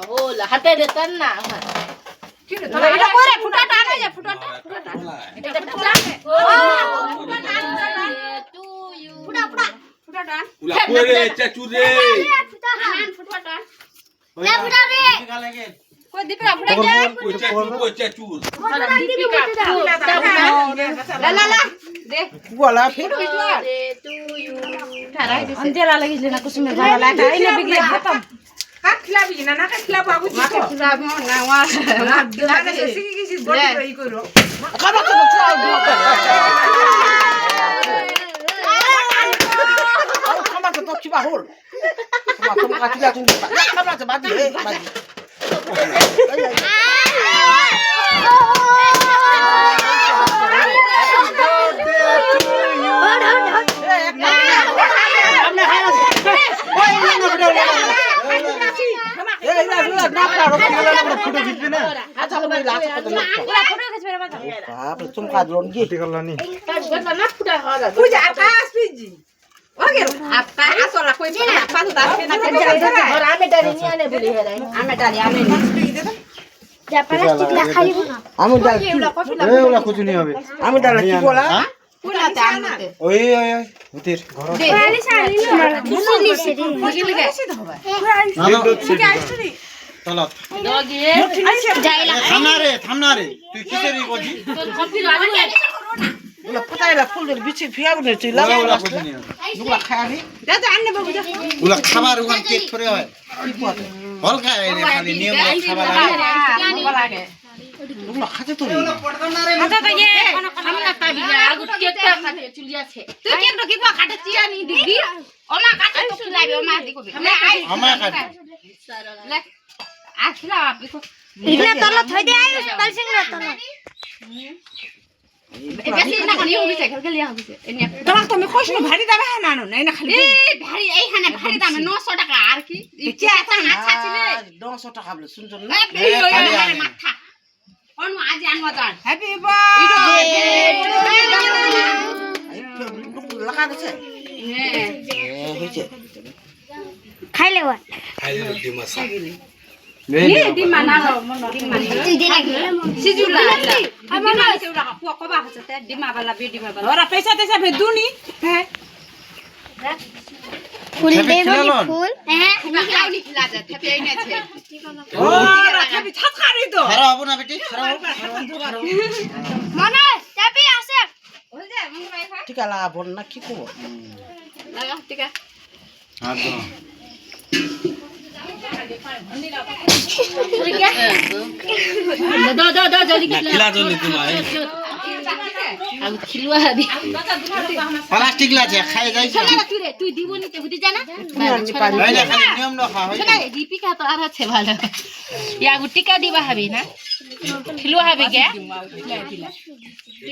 होला हाते देतन ना ঠিক আছে এটা করে ফুটাটা আনে যা ফুটাটা এটা ফুটা टू यू ফুটাটা उला कोरे चाचू रे ফুটাটা ले फुटा रे কই দিপা ফুটা যা को चाचू दीपिका লা লা লা দে वाला फिर टू यू अंधेरा लगी ना कुछ में भरा ला आइले बिगले खत्म কাক খিলাবি না না কাক খিলাবো আগু माके खिलाब ना वा না না শিখি গেছি বডি রই করো खाना तो खाना तो किबा होल तुम काटी जा तुम खाना तो बाजी है बाजी फोटो खींचबे ना अच्छा लो लास्ट फोटो फोटो खींच मेरे बात बाप रे तुम काज लोन की करलानी ना फुटा होला পূজা আকাশ পিজি ওকে आपका आसोला कोई आपका तो दास के ना और आमे डाली नहीं आने बोली है आमे डाली आमे जा प्लास्टिक ला खाली আমি ডাল এ ওলা কিছু নি হবে আমি ডাল কি বলা पूरा ते आमे ওই ওই ভূতের ঘর वाली साड़ी ना मुसली से रे চলো दोगी जाइला থামনা রে তুই কিসেরই বজি तो कॉफी लागे ওলা পতাইলা ফুলের বিচি ফিয়াব নে তুই লাগা ওলা কিছু নি ওলা খাবি जा जा आने बाबू जा ওলা খাবার ওখান কেক করে হয় কি পথ হল খায় রে খালি নিয়ম খাবার वाला के ওলা খাতে তো अच्छा तो ये हम ना ता बिना आगु केक ता खाते चुलिया छे तू के तो की काटे चिया नहीं दिबी ओमा काटे तो खिलाबे ओमा देखो ले आई আমা কাটে ले आ खिला आप देखो इतना तल थई दे आयो तल सिंह ना तल बेसी ना खाली होबी से के लिया होबी से एने তোমার তুমি কষ্ট ভারী দাবে না না না খালি ए भारी এই খানে ভারি দাম 900 টাকা আর কি ইচ্ছা তা আচ্ছা ছিল 200 টাকা বলে শুনছ না এ বিলো এ মাথা অনু আজ আনবা জান হ্যাপি বার্থডে লাগা গেছে হ্যাঁ হইছে खाई ले वा खाइ दे मसा নি দিমা না মনো দিমা तू दे लगे সিজুলা দিমা से उड़ा को कबा हसते दिमा वाला बेटी में वाला ওরা পয়সা তেসা ফে দুনি হ্যাঁ फूल दे फूल हैं निकलाउनी खिला जाते पे ने छे ওরা খাবি ছাত খারি তো খারাপ হবে না বেটি খারাপ मना चाबी आसे हो जा मुंह में खा ঠিক আছে বল না কি করব लगा टिका হ্যাঁ दो जल्दी खिला दो नी तुम आए आगु खिलवा दी প্লাস্টিক লাছে খাই যাই छना तू रे तू दीबोनी ते बुदी जाना ভাই না খালি নিয়ম না খা হয় छना दीपिका तो आरा छे भालो या आगु टिका दिबा हबी ना खिलवा हबी के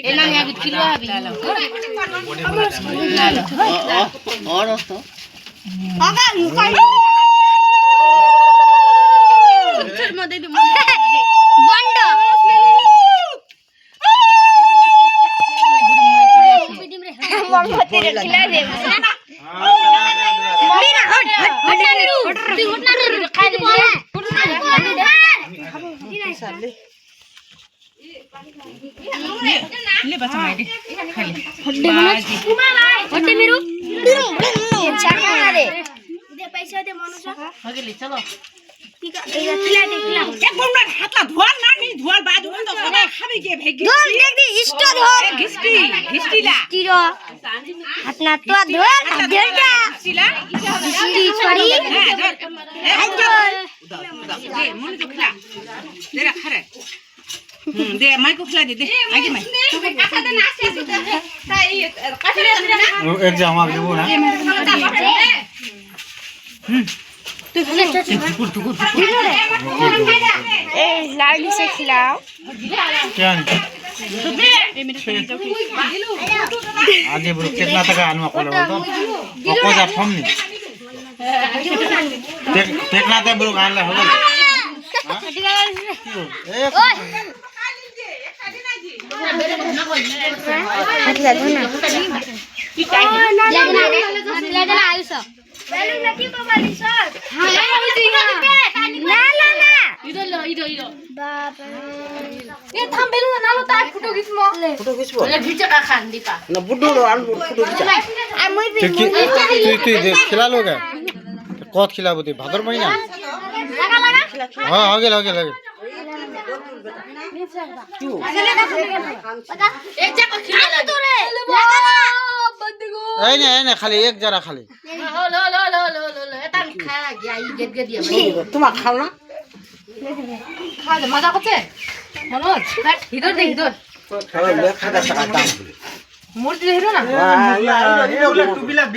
एना आगु खिलवा हबी और तो आगा निकाल छोड़ मदे दे बंड मम्मा तेरे खिला दे मेरा हट हट खा दे ले बस माइडी हड्डी मेरू चाका रे दे पैसा दे मनुष्य हगली चलो ठीक है एरा खिला दे खिला এক কোন হাতলা ধোয়াল না নি ধোয়াল বাজু তো সবাই খাবি কে ভেগি ধর দেখ দি স্টোর हो ঘিষ্টি ঘিষ্টিলা তীরো হাত না তো ধর ধরটা ছিলা স্টি ছড়ি হ্যাঁ ধর হাত ধর দে মন তো খলা দে রাখরে দে মাই কো খলা দে আগে মাই काटा दे ना से ताई काटा दे ना এক জামা দেব না ए लाडली से खिलाओ কেন আজ বড় কেতনা টাকা আনবা কল বলতো অকজা ফমনি টেকনাতে বড় আনলে হবে এক लगना आयुष बैलून नकी को वाली सर हां ফটো খিচব বলে ভিডিওটা খান দিপা না বুড্ডু আন ফটো খিচা তুই খিলালো কে কত খিলাবো তুই ভাদর মহিনা হ্যাঁ হয়ে গেল এক জায়গা খিলা লাগে এই না খালি এক জারা খালি হল এটা খা গিয়া ই গেট গেট দিয়া তোমার খাও না খা দে মজা করছে মনোজ হিদর দে হিদর খাওয়া খাদা টাকা দাম মূর্তি হিরো না বলে